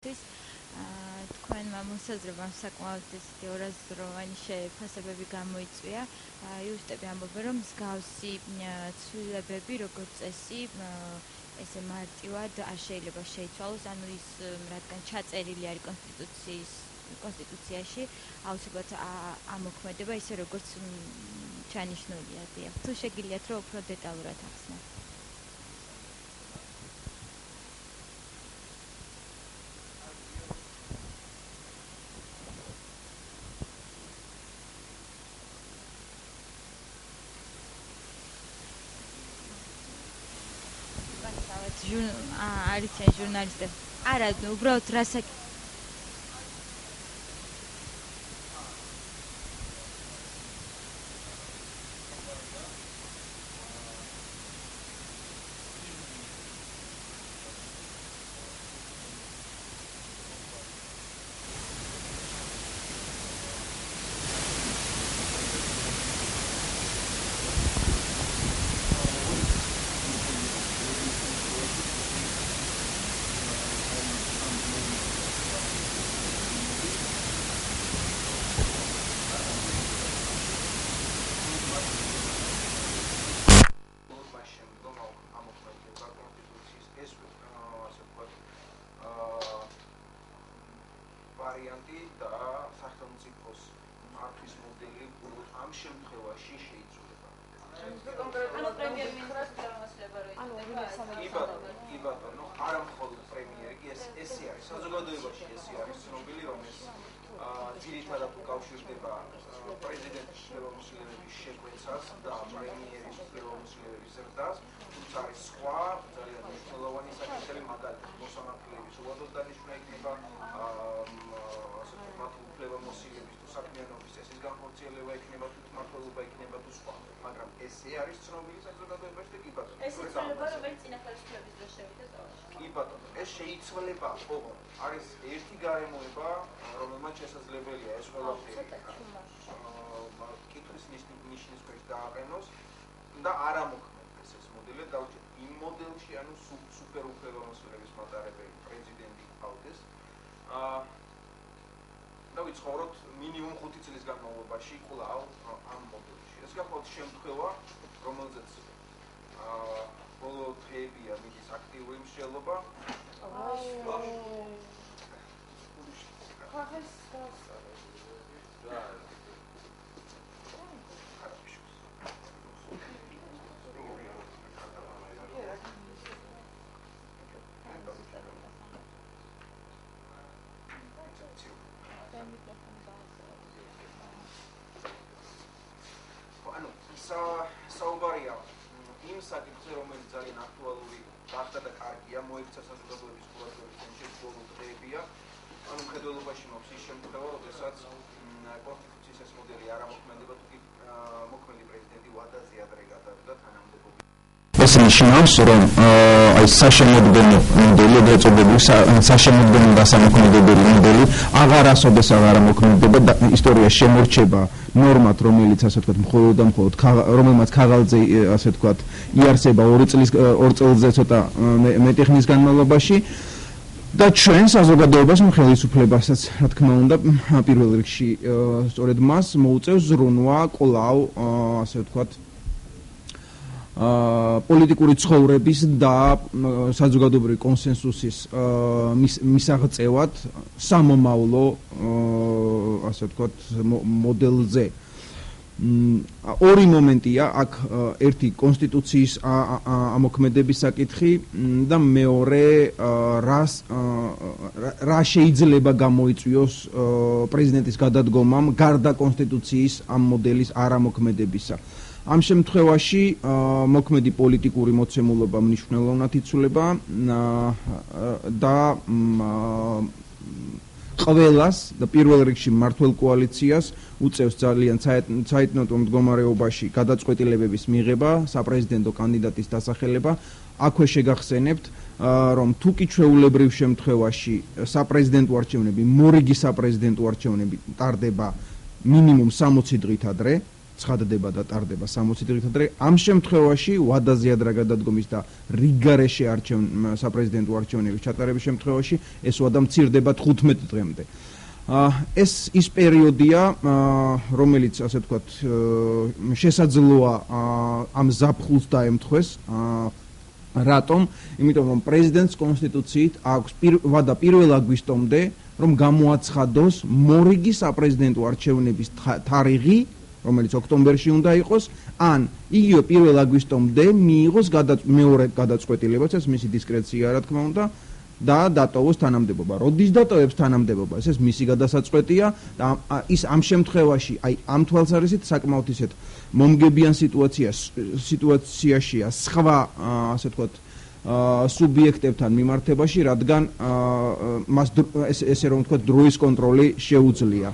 თქვენმა მოსაზრებამ საკმაოდ ესეთი ორაზროვანი შეფასებები გამოიწვია. იურისტები ამბობენ, რომ მსგავსი ცვლილებები, როგორც წესი, ესე მარტივად არ შეიძლება შეიცვალოს, ანუ ის რადგან ჩაწერილი არის კონსტიტუციაში, აუცილებლად ამოქმედება ისე, როგორც ჩანიშნულია. თუ შეგიძლიათ, რომ უფრო დეტალურად ახსნათ. არის ჟურნალისტები. არა, უბრალოდ რასაკ ვარიანტი და სახელმწიფოს მართვის მოდელი ამ შემთხვევაში შეიცვლება. ანუ პრემიერ-მინისტრის გამოსვლება კი ბატონო, არა მხოლოდ პრემიერი, ესე არის საზოგადოებაში ესე არის ცნობილი, რომ ეს ძირითადად უკავშირდება პრეზიდენტის უფლებამოსილების შეკვეცას და პრემიერის უფლებამოსილების ზრდას, თუმცა არის სხვა ძალიან მნიშვნელოვანი საკითხები, მაგალითად მოსამართლეების უვადოდ დანიშვნა იქნება, მათი უფლებამოსილების თუ საქმიანობის წესის განხორციელება იქნება, თუ მმართველობა იქნება თუ სხვა, მაგრამ ესე არის ცნობილი საზოგადოებაში და კი ბატონო. ეს იცვლება, რომელიც წინახალისუფლების დროს შევიდა ზავაში. კი ბატონო, ეს შეიცვლება, ოღონდ არის ერთი გარემოება, რომელმაც შესაძლებელია ეს ყველაფერი კითხვის ნიშნის ქვეშ დააყენოს და არ ამოქმედდეს ეს მოდელი, დავჭერთ იმ მოდელში, ანუ სუპერუფლებამოსილების მატარებელი პრეზიდენტი ყავდეს. და ვიცხოვროთ მინიმუმ 5 წლის განმავლობაში კვლავ ამ მოდელში. ეს გახლავთ შემთხვევა, რომელზეც ბოლო დღეებია მიდის აქტიური მსჯელობა. საუბარია იმ საკითხზე, რომელიც ძალიან აქტუალური გახდა და კარგია, მოექცა საზოგადოების ყურადღების ცენტრში ბოლო დღეებია. ანუ მხედველობაში მოხდა ის შემთხვევა, როდესაც კონსტიტუციის ეს მოდელი არ ამოქმედება, თუ კი მოქმედი პრეზიდენტი ვადაზე ადრე გადავიდა თანამდებობაზე. ეს ნიშნავს, რომ აი საშემოდგენო მოდელი, დაწოდებული საშემოდგენო დასამოქმედებელი მოდელი აღარასოდეს აღარ ამოქმედება და ისტორიაში შემორჩება ნორმად, რომელიც ასე ვთქვათ, მხოლოდ და მხოლოდ რომელმაც ქაღალდზე ასე ვთქვათ, იარსება 2 წელზე ცოტა მეტი ხნის განმავლობაში და ჩვენ საზოგადოებას ხელისუფლებასაც, რა თქმა უნდა, პირველ რიგში სწორედ მას მოუწევს ზრუნვა კვლავ ასე ვთქვათ პოლიტიკური ცხოვრების და საზოგადოებრივი კონსენსუსის მისაღწევად სამომავლო ასე ვთქვათ მოდელზე. ორი მომენტია აქ, ერთი კონსტიტუციის ამოქმედების საკითხი და მეორე რა შეიძლება გამოიწვიოს პრეზიდენტის გადადგომამ გარდა კონსტიტუციის ამ მოდელის არამოქმედებისა. ამ შემთხვევაში მოქმედი პოლიტიკური მოცემულობა მნიშვნელოვნად იცვლება და ყველას და პირველ რიგში მმართველ კოალიციას უწევს ძალიან საერთო მდგომარეობაში გადაწყვეტილებების მიღება, საპრეზიდენტო კანდიდატის დასახელება. აქვე შეგახსენებთ, რომ თუ კი ჩვეულებრივ შემთხვევაში საპრეზიდენტო არჩევნები, მორიგი საპრეზიდენტო არჩევნები ტარდება მინიმუმ 60 დღით ადრე, ცხადდება და ტარდება 60 დღით ადრე. ამ შემთხვევაში ვადაზე ადრე გადადგომის და რიგგარეშე საპრეზიდენტო არჩევნების ჩატარების შემთხვევაში ეს ვადა მცირდება 15 დღემდე. ეს ის პერიოდია, რომელიც ასე ვთქვათ, შესაძლოა ამ ზაფხულს დაემთხვეს. რატომ? იმიტომ რომ პრეზიდენტს კონსტიტუციით აქვს ვადა 1 აგვისტომდე, რომ გამოაცხადოს მორიგი საპრეზიდენტო არჩევნების თარიღი, რომელიც ოქტომბერში უნდა იყოს, ან იგივე 1 აგვისტომდე მიიღოს მეორე გადაწყვეტილებაც, ეს მისი დისკრეცია რა თქმა უნდა, და დატოვოს თანამდებობა. როდის დატოვებს თანამდებობას? ეს მისი გადასაწყვეტია და ის ამ შემთხვევაში, აი ამ თვალსაზრისით საკმაოდ ისეთ მომგებიან სიტუაციაშია სხვა, ასე ვთქვათ, სუბიექტებთან მიმართებაში, რადგან მას ესე რომ ვთქვათ, დროის კონტროლი შეუძლია.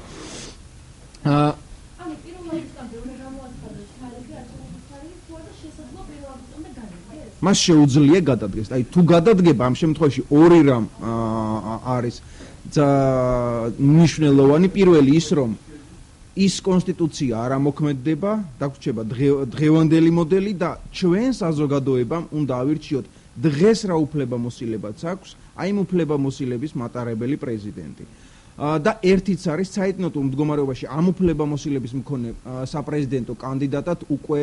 მას შეუძლია გადადგეს. აი თუ გადადგება ამ შემთხვევაში ორი რამ არის მნიშვნელოვანი. პირველი ის რომ ის კონსტიტუცია არ ამოქმედდება, დაგვრჩება დღევანდელი მოდელი და ჩვენ საზოგადოებამ უნდა ავირჩიოთ დღეს რა უფლებამოსილებაც აქვს, აი იმ უფლებამოსილების მატარებელი პრეზიდენტი. და ერთიც არის საიდნოტურ მდგომარეობაში ამ უფლებამოსილების მქონე საპრეზიდენტო კანდიდატად უკვე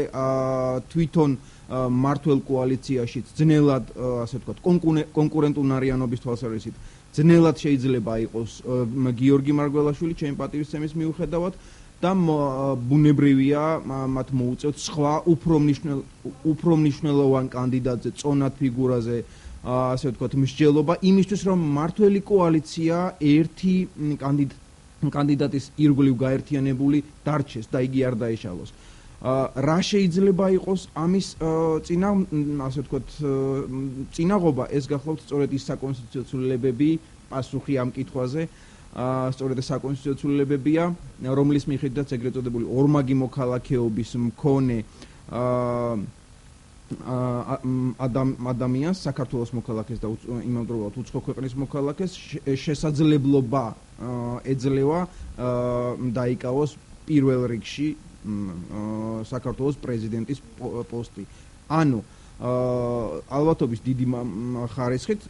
თვითონ მართლ კოალიციაში ძნელად, ასე ვთქვათ, კონკურენტუნარიანობის თვალსაზრისით ძნელად შეიძლება იყოს გიორგი მარგველაშვილი ჩემი პატივისცემის მიუხედავად და ბუნებრივია მათ მოუწევთ სხვა უფრო მნიშვნელოვან კანდიდატზე, წონად ფიგურაზე, ასე ვთქვათ, მსჯელობა იმისთვის, რომ მართველი კოალიცია ერთი კანდიდატის ირგვლივ გაერთიანებული დარჩეს და იგი არ დაეშალოს. რა შეიძლება იყოს ამის ასე ვთქვათ, წინაღობა? ეს გახლავთ სწორედ ის საკონსტიტუციო ცვლილებები, პასუხი ამ კითხვაზე, სწორედ ეს საკონსტიტუციო ცვლილებებია, რომლის მიხედვითაც ეგრეთ წოდებული ორმაგი მოქალაქეობის მქონე ადამიანს, საქართველოს მოქალაქეს და იმავდროულად უცხო ქვეყნის მოქალაქეს შესაძლებლობა ეძლევა დაიკავოს პირველ რიგში საქართველოს პრეზიდენტის პოსტი. ანუ ალბათობის დიდი ხარისხით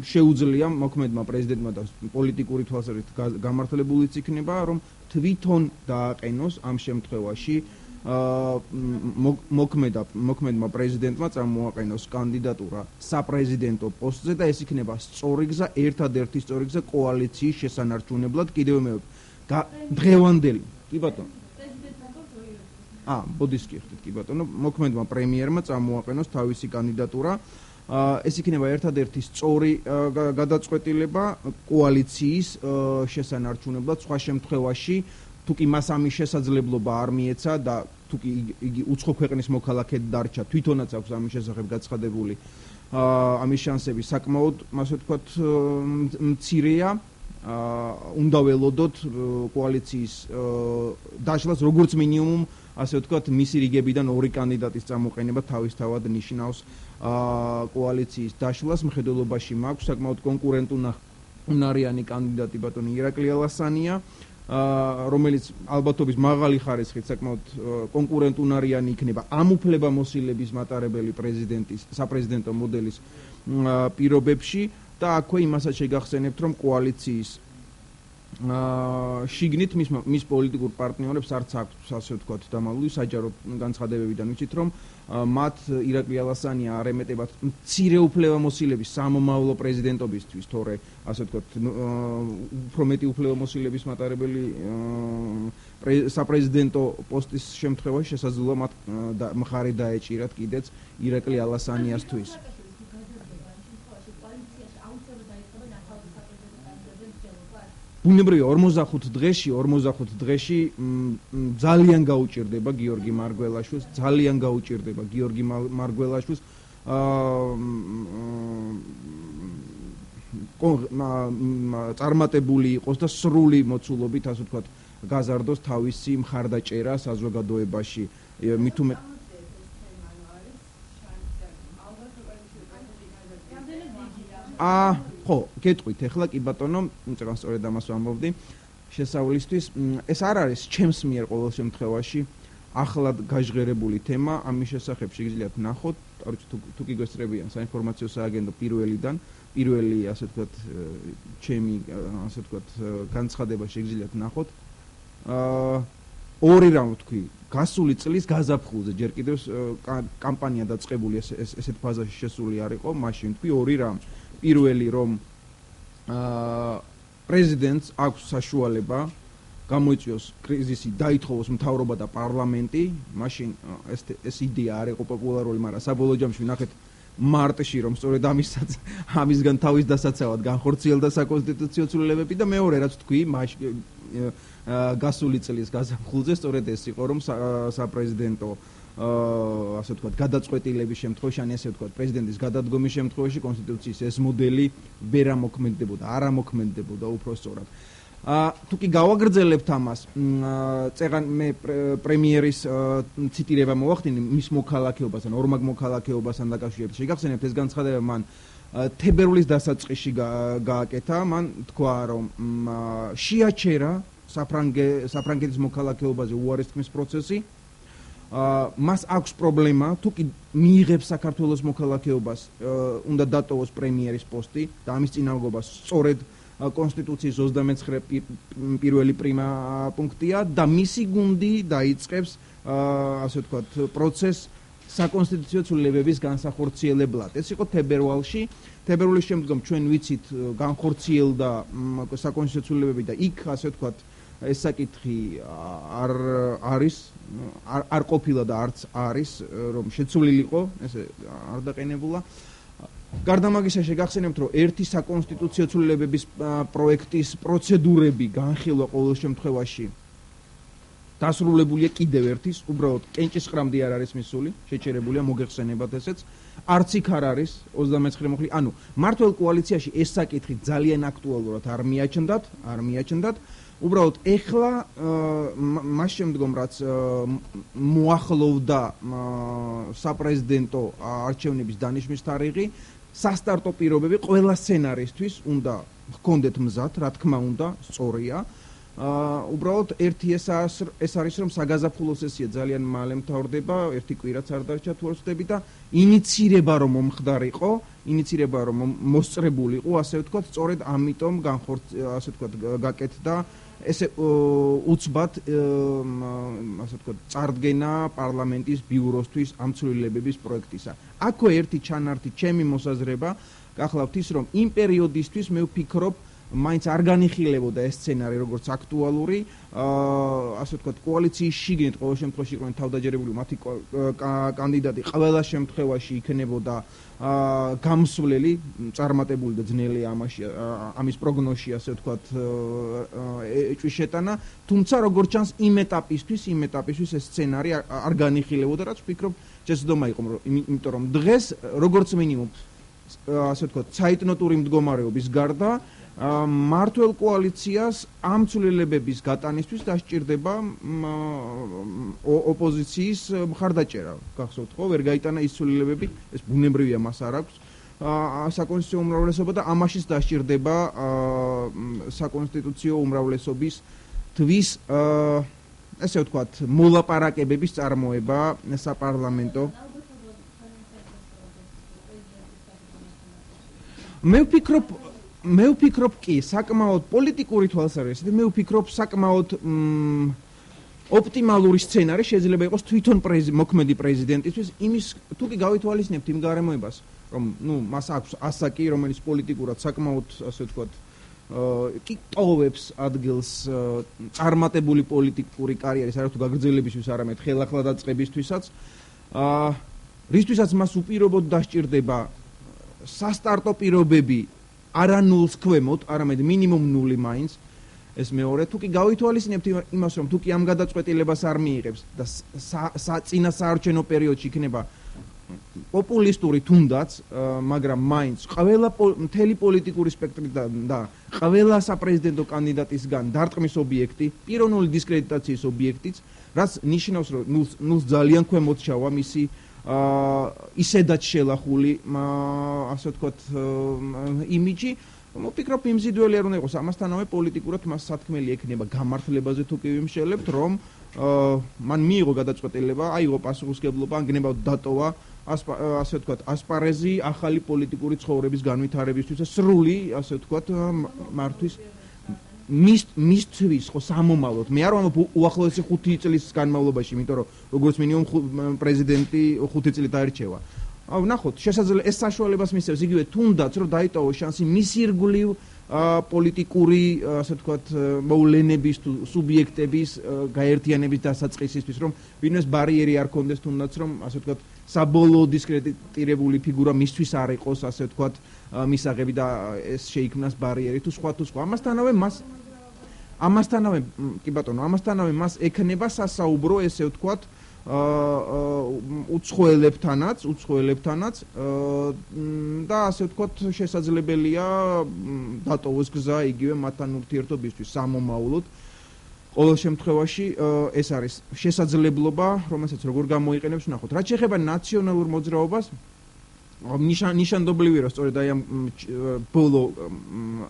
შეუძლია მოქმედმა პრეზიდენტმა და პოლიტიკური თვალსაზრისით გამართლებულიც იქნება, რომ თვითონ დააყენოს ამ შემთხვევაში მოქმედმა პრეზიდენტმა წარმოაყენოს კანდიდატურა საპრეზიდენტო პოსტზე და ეს იქნება სწორი გზა, ერთადერთი სწორი გზა კოალიციის შესანარჩუნებლად. კიდევ მე დღევანდელი, კი ბატონო. ბოდის კი ხდით, კი ბატონო, მოქმედმა პრემიერმა წარმოაყენოს თავისი კანდიდატურა. ეს იქნება ერთადერთი სწორი გადაწყვეტილება კოალიციის შესანარჩუნებლად. სხვა შემთხვევაში თუ კი მას ამის შესაძლებლობა არ მიეცა და თუ კი იგი უცხო ქვეყნის მოქალაქედ დარჩა, თვითონაც აქვს ამის შესახებ გაცხადებული ამის შანსები საკმაოდ, ასე ვთქვათ, მცირეა. უნდა ველოდოთ კოალიციის დაშლას, როგორც მინიმუმ, ასე ვთქვათ, მისი რიგებიდან ორი კანდიდატის წამოყენება თავისთავად ნიშნავს კოალიციის დაშლას. მხედველობაში მაქვს საკმაოდ კონკურენტუნარიანი კანდიდატი ბატონი ირაკლი ალასანია, რომელიც ალბათობის მაღალი ხარისხით საკმაოდ კონკურენტუნარიანი იქნება ამ უფლებამოსილების მატარებელი პრეზიდენტის საპრეზიდენტო მოდელის პირობებში და აქვე იმასაც შეგახსენებთ, რომ კოალიციის შიგნით მის პოლიტიკურ პარტნიორებს არც აქვს, ასე ვთქვათ, დამალული საჯარო განცხადებებიდან ვიცით, რომ მათ ირაკლი ალასანია არ ემეტებათ მცირე უფლებამოსილების სამომავლო პრეზიდენტობისთვის, თორე ასე ვთქვათ, უფრო მეტი უფლებამოსილების მატარებელი საპრეზიდენტო პოსტის შემთხვევაში შესაძლოა მათ მხარი დაეჭირათ კიდეც ირაკლი ალასანიასთვის. ბუნებრივია 45 დღეში ძალიან გაუჭირდება გიორგი მარგველაშვილს, ძალიან გაუჭირდება გიორგი მარგველაშვილს წარმატებული იყოს და სრული მოცულობით, ასე ვთქვათ, გაზარდოს თავისი მხარდაჭერა საზოგადოებაში. მით უმეტ ხო, გეტყვით ახლა კი ბატონო, უწევს სწორედ ამას ვამბობდი შესავლისთვის. ეს არ არის ჩემს მიერ ყოველ შემთხვევაში ახლად გაჟღერებული თემა, ამის შესახებ შეგიძლიათ ნახოთ, თუ გიგესწრებიან საინფორმაციო სააგენტო პირველი ასე ვთქვათ ჩემი ასე ვთქვათ განცხადება შეგიძლიათ ნახოთ. ორი რამ ვთქვი, გასული წლის გაზაფხულზე ჯერ კიდევ კამპანია დაწყებული ესეთ ფაზაში შესული არ იყო, მაშინ ვთქვი ორი რამ. პირველი რომ პრეზიდენტს აქვს საშუალება გამოიწვიოს კრიზისი, დაითხოვოს მთავრობა და პარლამენტი, მაშინ ეს იდეა არ იყო პოპულარული, მაგრამ საბოლოო ჯამში ვნახეთ მარტში რომ სწორედ ამისგან თავის დასაცავად განხორციელდა საკონსტიტუციო ცვლილებები და მეორე რაც თქვი, გასული წლის გაზაფხულზე სწორედ ეს იყო რომ საპრეზიდენტო ასე ვთქვათ გადაწყვეტილების შემთხვევაში, ან ესე ვთქვათ პრეზიდენტის გადადგომის შემთხვევაში კონსტიტუციის ეს მოდელი ვერ ამოქმედებოდა, არ ამოქმედებოდა უпроსწორად. თუ კი გავაგრძელებთ ამას, წეგან მე პრემიერის ციტირება მოვახდინე მის მოქალაქეობასთან, ორმაგ მოქალაქეობასთან დაკავშირებით. შეგახსენებთ ეს განცხადება მან თებერვლის დასაწყისში გააკეთა, მან თქვა რომ შეაჩერა საფრანგეთის მოქალაქეობაზე უარის თქმის პროცესი. მას აქვს პრობლემა, თუ კი მიიღებს საქართველოს მოქალაქეობას, უნდა დატოვოს პრემიერის პოსტი და ამის წინააღმდეგობას სწორედ კონსტიტუციის 29 პირველი პრიმა პუნქტია და მისი გუნდი დაიწყებს ასე ვთქვათ პროცესს საკონსტიტუციო ცვლილებების განსახორციელებლად. ეს იყო თებერვალში. თებერვლის შემდგომ ჩვენ ვიცით განხორციელდა საკონსტიტუციო ცვლილებები და იქ ასე ვთქვათ ეს საკითხი არ ყოფილა და არც არის რომ შეცვლილიყო, ესე არ დაყენებულა. გარდა მაგისა შეგახსენებთ რომ ერთი საკონსტიტუციო ცვლილებების პროექტის პროცედურები განხილვა ყოველ შემთხვევაში დასრულებულია კიდევ ერთის, უბრალოდ კენჭისყრამდე არ არის მისული, შეჩერებულია მოგეხსენებათ ესეც. არც იქ არ არის 29 მოხლი. ანუ მართლ კოალიციაში ეს საკითხი ძალიან აქტუალურად არ მიაჩნდათ. უბრალოდ ეხლა მას შემდგომ რაც მოახლოვდა საპრეზიდენტო არჩევნების დანიშვნის თარიღი, სასტარტო პირობები ყველა სცენარისთვის უნდა ჰქონდეთ მზად, რა თქმა უნდა, სწორია. უბრალოდ ერთი ეს არის რომ საგაზაფხულო სესია ძალიან მალე მთავრდება, ერთი კვირაც არ დარჩა თუ არ ვცდები და ინიცირება რომ მომხდარიყო, ინიცირება რომ მოსწრებულიყო, ასე ვთქვათ, სწორედ ამიტომ ასე ვთქვათ გაკეთდა ესე უცბად ასე ვთქვათ წარდგენა პარლამენტის ბიუროსთვის ამ ცვლილებების პროექტისა. აქვე ერთი ჩანართი ჩემი მოსაზრება გახლავთ ის რომ იმ პერიოდისთვის მე ვფიქრობ მაინც არ განიხილებოდა ეს სცენარი როგორც აქტუალური, ასე ვთქვათ კოალიციის შიგნით ყოველ შემთხვევაში იყვნენ თავდაჯერებული მათი კანდიდატი, ყველა შემთხვევაში იქნებოდა გამსვლელი, წარმატებული და ძნელი ამის პროგნოზში ასე ვთქვათ ეჭვის შეტანა, თუმცა როგორც ჩანს იმ ეტაპისთვის ეს სცენარი არ განიხილებოდა, რაც ვფიქრობ შეცდომა იყო, იმიტომ რომ დღეს როგორც მინიმუმ ასე ვთქვათ საიტნოტური მდგომარეობის გარდა მართლ კოალიციას ამ ცვლილებების გატანისთვის დასჭირდება ოპოზიციის მხარდაჭერა. გახსოვთ ხო, ვერ გაიტანა ის ცვლილებები, ეს ბუნებრივია, მას არ აქვს საკონსტიტუციო უმრავლესობა და ამაშიც დასჭირდება საკონსტიტუციო უმრავლესობის თვის ესე ვთქვათ მოლაპარაკებების წარმოება საპარლამენტო. მე ვფიქრობ კი, საკმაოდ პოლიტიკური თვალსაზრისით, მე ვფიქრობ საკმაოდ ოპტიმალური სცენარი შეიძლება იყოს თვითონ მოქმედი პრეზიდენტისთვის, იმის თუ კი გავითვალისწინებთ იმ გარემოებას, რომ მას აქვს ასაკი, რომელიც პოლიტიკურად საკმაოდ ასე ვთქვათ კი ტოვებს ადგილს წარმატებული პოლიტიკური კარიერის არათუ გაგრძელებისთვის, არამედ ხელახლა დაწყებისთვისაც, რისთვისაც მას უპირობოდ დასჭირდება სასტარტო პირობები არა ნულს ქვემოთ, არამედ მინიმუმ ნული მაინც. ეს მეორე, თუ კი გავითვალისწინებთ იმას, რომ თუ კი ამ გადაწყვეტილებას არ მიიღებს და წინა საარჩევნო პერიოდში იქნება პოპულისტური თუნდაც, მაგრამ მაინც მთელი პოლიტიკური სპექტრიდან და ყველა საპრეზიდენტო კანდიდატისგან დარტყმის ობიექტი, პიროვნული დისკრედიტაციის ობიექტიც, რაც ნიშნავს, რომ ნულს ძალიან ქვემოთ ჩავა მისი ისედაც შელახული, ასე ვთქვათ, იმიჯი მოვფიქრობ იმზიდველი არ უნდა იყოს ამასთანავე პოლიტიკურად მას სათქმელი ექნება გამართლებაზე თუ კი ვიმშელებთ რომ მან მიიღო გადაწყვეტილება აიღო პასუხისმგებლობა ან გნებავთ დატოვა ასე ვთქვათ ასპარეზი ახალი პოლიტიკური ცხოვრების განვითარებისთვის და სრული ასე ვთქვათ მართვის მისთვის ხო სამომავლოდ მე არ ვამბობ უახლოესი 5 წლის განმავლობაში იმიტომ რომ როგორც მინიმუმ პრეზიდენტი 5 წლით აირჩევა ვნახოთ შესაძლოა ეს საშუალებას მისცემს იგივე თუნდაც რომ დაიტოვოს შანსი მისი ირგვლივ პოლიტიკური ასე ვთქვათ მოვლენების თუ სუბიექტების გაერთიანების დასაწყისისთვის რომ ვინმეს ბარიერი არ კონდეს თუნდაც რომ ასე ვთქვათ საბოლოო დისკრედიტირებული ფიგურა მისთვის არ იყოს ასე ვთქვათ მისაღები და ეს შეიქმნას ბარიერი თუ სხვა ამასთანავე კი ბატონო ამასთანავე მას ექნება სასაუბრო ესე ვთქვათ უცხოელებთანაც და ასე ვთქვათ შესაძლებელია დატოვოს გზა იგივე მათთან ურთიერთობისთვის სამომავლოდ ყოველ შემთხვევაში ეს არის შესაძლებლობა რომელსაც როგორ გამოიყენებს ვნახოთ რაც შეეხება ნაციონალურ მოძრაობას ნიშანდობლივია რომ სწორედ აი ამ ბოლო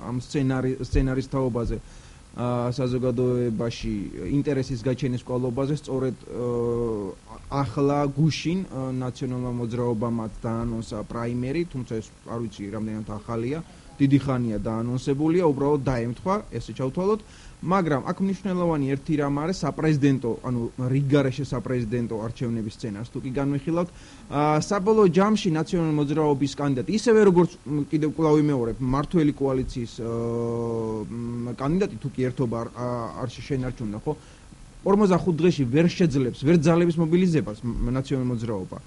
ამ სცენარის თაობაზე საზოგადოებაში ინტერესის გაჩენის კვალობაზე სწორედ ახლა გუშინ ნაციონალურმა მოძრაობამ დაანონსა პრაიმერი, თუმცა ეს არ ვიცი რამდენად ახალია, დიდი ხანია დაანონსებულია, უბრალოდ დაემთხვა, ესე ჩავთვალოთ, მაგრამ აქ მნიშვნელოვანი ერთი რამ არის საპრეზიდენტო, ანუ რიგგარეშე საპრეზიდენტო არჩევნების სცენარს თუ კი განვიხილავთ, საბოლოო ჯამში ნაციონალური მოძრაობის კანდიდატი, ისევე როგორც კიდევ კვლავ ვიმეორებ, მმართველი კოალიციის კანდიდატი თუ კი ერთობა არ შენარჩუნდა, ხო? 45 დღეში ვერ შეძლებს, ვერ ძალების მობილიზებას ნაციონალური მოძრაობა.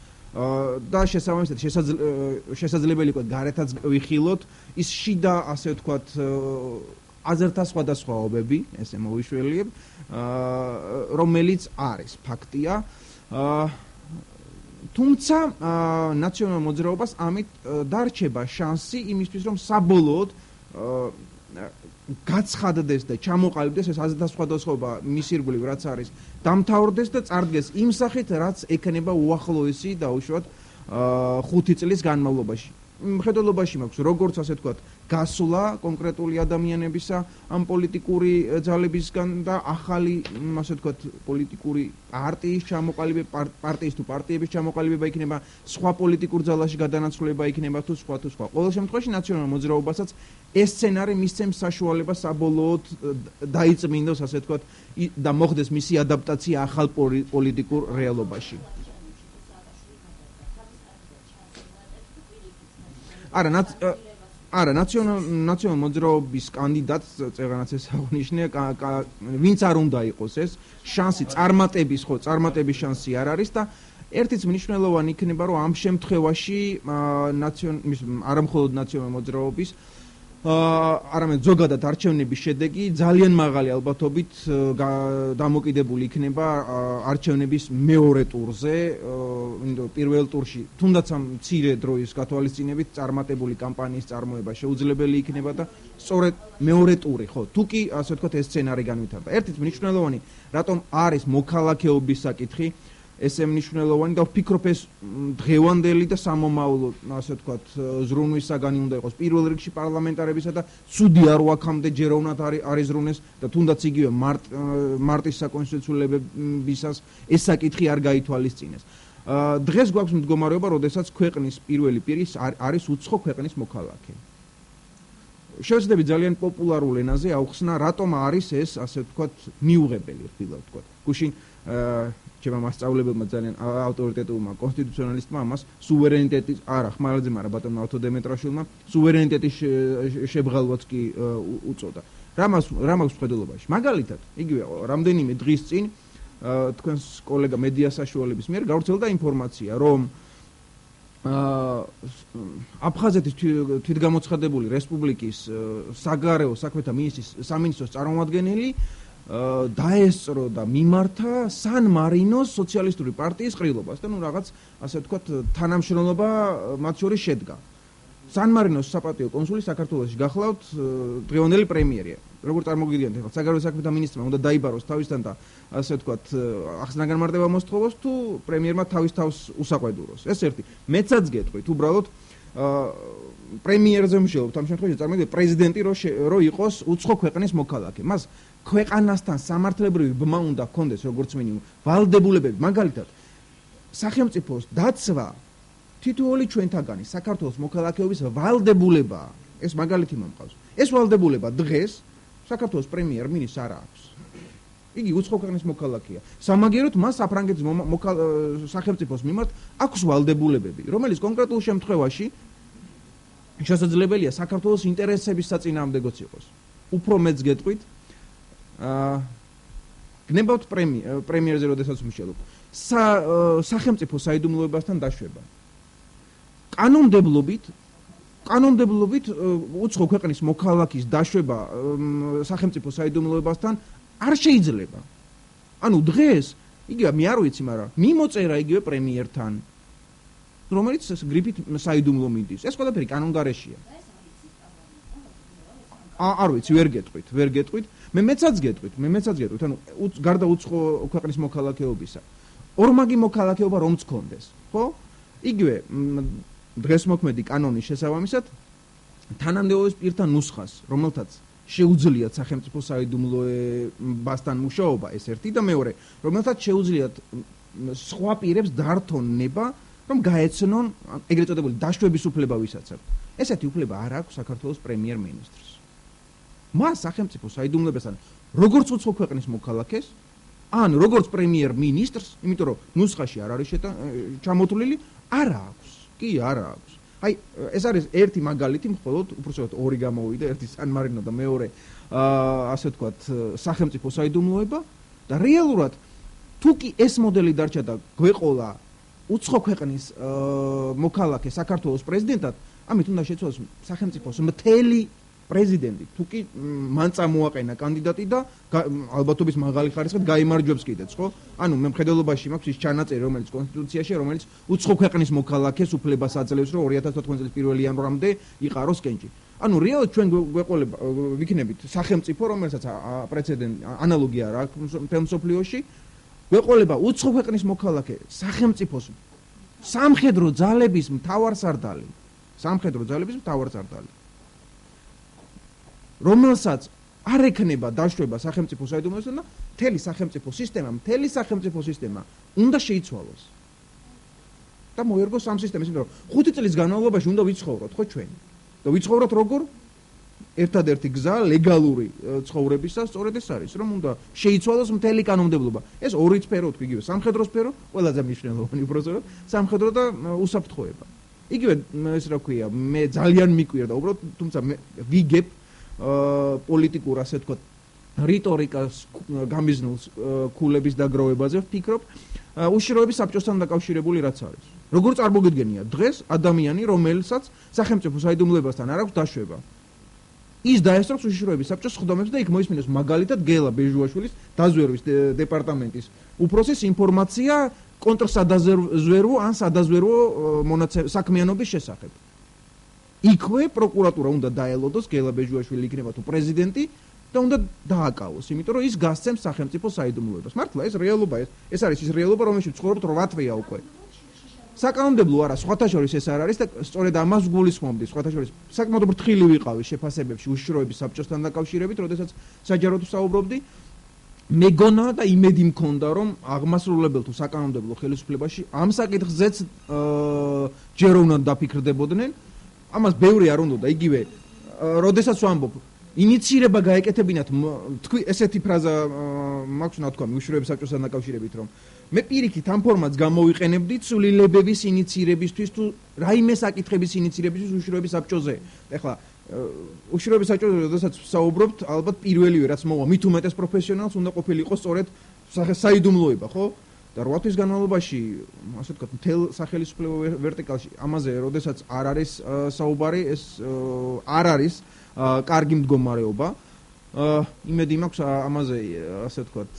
და შესაბამისად შესაძლებელი იყო გარეთაც ვიხილოთ ის შიდა ასე ვთქვათ აზერთა სხვადასხვაობები, ესე მოვიშველიებ, რომელიც არის ფაქტია. თუმცა ნაციონალურ მოძრაობას ამით დარჩება შანსი იმისთვის, რომ საბოლოოდ გაცხადდეს და ჩამოყალიბდეს ეს აზერთა სხვადასხვაობა მის ირგვლივ რაც არის დამთავრდეს და წარდგეს იმ სახით, რაც ექნება უახლოესი დაუშვათ 5 წლის განმავლობაში. მხედველობაში მაქვს როგორც ასე ვთქვათ გასვლა კონკრეტული ადამიანებისა ამ პოლიტიკური ძალებისგან და ახალი ასე ვთქვათ პოლიტიკური პარტიის ჩამოყალიბება პარტიის თუ პარტიების ჩამოყალიბება იქნება სხვა პოლიტიკურ ძალაში გადანაცვლება იქნება თუ სხვა ყოველ შემთხვევაში ნაციონალურ მოძრაობასაც ეს სცენარი მისცემს საშუალებას საბოლოოდ დაიწმინდოს ასე ვთქვათ და მოხდეს მისი ადაპტაცია ახალ პოლიტიკურ რეალობაში. არა ნაციონალურ მოძრაობის კანდიდატს წეღანაც ეს აღნიშნე ვინც არ უნდა იყოს ეს შანსი წარმატების შანსი არ არის და ერთიც მნიშვნელოვანი იქნება რომ ამ შემთხვევაში არა მხოლოდ ნაციონალურ მოძრაობის არამედ ზოგადად არჩევნების შედეგი ძალიან მაღალი ალბათობით დამოკიდებული იქნება არჩევნების მეორე ტურზე, პირველ ტურში, თუნდაც ამ მცირე დროის გათვალისწინებით წარმატებული კამპანიის წარმოება შეუძლებელი იქნება და სწორედ მეორე ტური, ხო, თუ კი ასე ვთქვათ ეს სცენარი განვითარდა. ერთით მნიშვნელოვანი, რატომ არის მოქალაქეობის საკითხი ესე მნიშვნელოვანი და ვფიქრობ ეს დღევანდელი და სამომავლო ასე ვთქვათ ზრუნვის საგანი უნდა იყოს პირველ რიგში პარლამენტარებისა და ცუდი არ ვაქამდე ჯეროვნად არის ზრუნეს და თუნდაც იგივე მარტის საკონსტიტუციოლებისას ეს საკითხი არ გაითვალისწინეს. დღეს გვაქვს მდგომარეობა, როდესაც ქვეყნის პირველი პირი არის უცხო ქვეყნის მოქალაქე. შევეცდები ძალიან პოპულარულ ენაზე ავხსნა, რატომ არის ეს ასე ვთქვათ მიუღებელი, ხილავ ვთქვათ. გუშინ ჩემმა მასწავლებელმა ძალიან ავტორიტეტულმა კონსტიტუციონალისტმა ამას სუვერენიტეტის არა ხმარაძემ არა ბატონმა ავთოდემეტრაშვილმა სუვერენიტეტის შებრალვაც კი უწოდა. რა მაქვს მხედველობაში? მაგალითად, იგივე რამდენიმე დღის წინ თქვენს კოლეგა მედია საშუალების მიერ გავრცელდა ინფორმაცია, რომ აფხაზეთის თვითგამოცხადებული რესპუბლიკის საგარეო საქმეთა მინისტრის სამინისტროს წარმომადგენელი დაესწრო და მიმართა სან-მარინოს სოციალისტური პარტიის ყრილობას და რაღაც ასე ვთქვათ თანამშრომლობა მათ შორის შედგა. სან-მარინოს საპატიო კონსული საქართველოში გახლავთ დღევანდელი პრემიერია. როგორ წარმოგიდგენთ ახლა საგარეო საქმეთა მინისტრმა უნდა დაიბაროს თავისთან და ასე ვთქვათ ახსნა-განმარტება მოსთხოვოს თუ პრემიერმა თავის თავს უსაყვედუროს. ეს ერთი. მეცაც გეტყვით უბრალოდ პრემიერზე მსჯელობთ ამ შემთხვევაში წარმოგიდგენთ პრეზიდენტი რო იყოს უცხო ქვეყნის მოქალაქე. მას ქვეყანასთან სამართლებრივი ბმა უნდა ჰქონდეს როგორც მინიმუმ ვალდებულებები, მაგალითად სახელმწიფოს დაცვა თითოეული ჩვენთაგანი საქართველოს მოქალაქეობის ვალდებულებაა. ეს მაგალითი მომყავს. ეს ვალდებულება დღეს საქართველოს პრემიერ-მინისტრს არ აქვს. იგი უცხო ქვეყნის მოქალაქეა. სამაგიეროდ მას საფრანგეთის სახელმწიფოს მიმართ აქვს ვალდებულებები, რომელიც კონკრეტულ შემთხვევაში შესაძლებელია საქართველოს ინტერესების საწინააღმდეგოც იყოს. უფრო მეც გეტყვით, გნებავთ პრემიერზე როდესაც მსჯელობ. სახელმწიფო საიდუმლოებასთან დაშვება. კანონმდებლობით უცხო ქვეყნის მოქალაქის დაშვება სახელმწიფო საიდუმლოებასთან არ შეიძლება. ანუ დღეს იგივე მე არ ვიცი, მაგრამ მიმოწერა იგივე პრემიერთან, რომელიც გრიფით საიდუმლო მიდის. ეს ყველაფერი კანონგარეშეა. არ ვიცი, ვერ გეტყვით. მე მეცაც გეტყვით. ანუ გარდა უცხო ქვეყნის მოქალაქეობისა, ორმაგი მოქალაქეობა რომც გქონდეს, ხო? იგივე დღეს მოქმედი კანონის შესაბამისად თანამდებობის პირთან ნუსხას, რომელთაც შეუძლიათ სახელმწიფო საიდუმლოებასთან მუშაობა, ეს ერთი და მეორე, რომელთაც შეუძლიათ სხვა პირებს დართონ ნება, რომ გაეცნონ ეგრეთ წოდებული დაშვების უფლება ვისაც აქვს. ესეთი უფლება არ აქვს საქართველოს პრემიერ-მინისტრს. მას სახელმწიფო საიდუმლოებასთან როგორც უცხო ქვეყნის მოქალაქეს, ან როგორც პრემიერ-მინისტრს, იმიტომ რომ ნუსხაში არ არის ჩამოთვლილი, არ აქვს. კი, არ აქვს. აი, ეს არის ერთი მაგალითი, მხოლოდ უბრალოდ ორი გამოვიდა, ერთი სან-მარინო და მეორე, ასე ვთქვათ, სახელმწიფო საიდუმლოება და რეალურად თუ კი ეს მოდელი დარჩა და გვეყოლა უცხო ქვეყნის მოქალაქე საქართველოს პრეზიდენტად, ამით უნდა შეცვალოს სახელმწიფოს მთელი პრეზიდენტი, თუ კი მან წამოაყენა კანდიდატი და ალბათობის მაღალი ხარისხით გაიმარჯვებს კიდეც, ხო? ანუ მე მხედველობაში მაქვს ის ჩანაწერი, რომელიც კონსტიტუციაში, რომელიც უცხო ქვეყნის მოქალაქეს უფლებას აძლევს, რომ 2014 წლის 1 იანვრამდე იყაროს კენჭი. ანუ რეალურად ჩვენ გვეყოლება ვიქნებით სახელმწიფო, რომელსაც პრეცედენტი ანალოგია რა აქვს მთელ მსოფლიოში, გვეყოლება უცხო ქვეყნის მოქალაქე სახელმწიფოს სამხედრო ძალების მთავარსარდალი, რომელსაც არ ექნება დაშვება სახელმწიფო საიდუმლოებასთან და მთელი სახელმწიფო სისტემა უნდა შეიცვალოს. და მოერგოს ამ სისტემას, იმიტომ რომ 5 წლის განმავლობაში უნდა ვიცხოვროთ, ხო ჩვენ? და ვიცხოვროთ როგორ? ერთადერთი გზა ლეგალური ცხოვრებისა სწორედ ეს არის, რომ უნდა შეიცვალოს მთელი კანონმდებლობა. ეს ორი სფერო თქვი, იგივე სამხედრო სფერო, ყველაზე მნიშვნელოვანი უბრალოდ სამხედრო და უსაფრთხოება. იგივე ეს რა ქვია, მე ძალიან მიკვირდა უბრალოდ, თუმცა მე ვიგებ პოლიტიკურ, ასე ვთქვათ, რიტორიკას გამიზნულს ქულების დაგროვებაზე ვფიქრობ, უშიშროების საბჭოსთან დაკავშირებული რაც არის. როგორ წარმოგიდგენია დღეს ადამიანი, რომელსაც სახელმწიფო საიდუმლოებასთან არ აქვს დაშვება, ის დაესწროს უშიშროების საბჭოს სხდომებს და იქ მოისმინოს მაგალითად გელა ბეჟუაშვილის დაზვერვის დეპარტამენტის უფროსის ინფორმაცია კონტრსადაზვერვო ან სადაზვერვო საქმიანობის შესახებ. იქვე პროკურატურა უნდა დაელოდოს, გელა ბეჟუაშვილი იქნება თუ პრეზიდენტი და უნდა დააკავოს, იმიტომ რომ ის გასცემს სახელმწიფო საიდუმლოებას. მართლა ეს რეალობაა, ეს არის ის რეალობა, რომელშიც ცხოვრობთ 8 თვეა უკვე. საკანონმდებლო არა, სხვათა შორის ეს არ არის და სწორედ ამას გულისხმობდი, სხვათა შორის საკმაოდ ფრთხილი ვიყავი შეფასებებში უშიშროების საბჭოსთან დაკავშირებით, როდესაც საჯაროდ ვსაუბრობდი. მეგონა და იმედი მქონდა, რომ აღმასრულებელ თუ საკანონმდებლო ხელისუფლებაში ამ საკითხზეც ჯერ უნდა დაფიქრდებოდნენ. ამას ბევრი არ უნდა და იგივე, როდესაც ვამბობ, ინიცირება გაეკეთებინათ, თქვი ესეთი ფრაზა მაქვს ნათქვამი უშიშროების საბჭოსთან დაკავშირებით, რომ მე პირიქით ამ ფორმატს გამოვიყენებდი ცვლილებების ინიცირებისთვის თუ რაიმე საკითხების ინიცირებისთვის უშიშროების საბჭოზე. ეხლა უშიშროების საბჭოზე, როდესაც ვსაუბრობთ, ალბათ პირველივე რაც მოვა, მით უმეტეს პროფესიონალს უნდა ყოფილიყო სწორედ საიდუმლოება, ხო? და 8 თვის განმავლობაში, ასე ვთქვათ, მთელ სახელისუფლებო ვერტიკალში ამაზე, როდესაც არ არის საუბარი, ეს არ არის კარგი მდგომარეობა. იმედი მაქვს ამაზე, ასე ვთქვათ,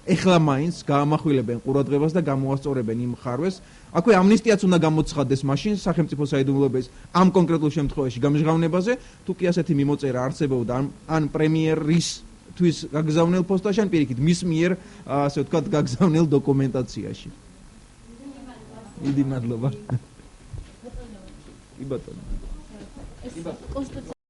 ეხლა მაინც გაამახვილებენ ყურადღებას და გამოასწორებენ იმ ხარვეს. აქვე ამნისტიაც უნდა გამოცხადდეს მაშინ სახელმწიფო საიდუმლოების ამ კონკრეტულ შემთხვევაში გამჟღავნებაზე, თუ კი ასეთი მიმოწერა არსებობდა ან პრემიერის თვის გაგზავნილ პოსტაში, ან პირიქით მის მიერ, ასე ვთქვათ, გაგზავნილ დოკუმენტაციაში. დიდი მადლობა. კი ბატონო. ეს კონსტიტუცია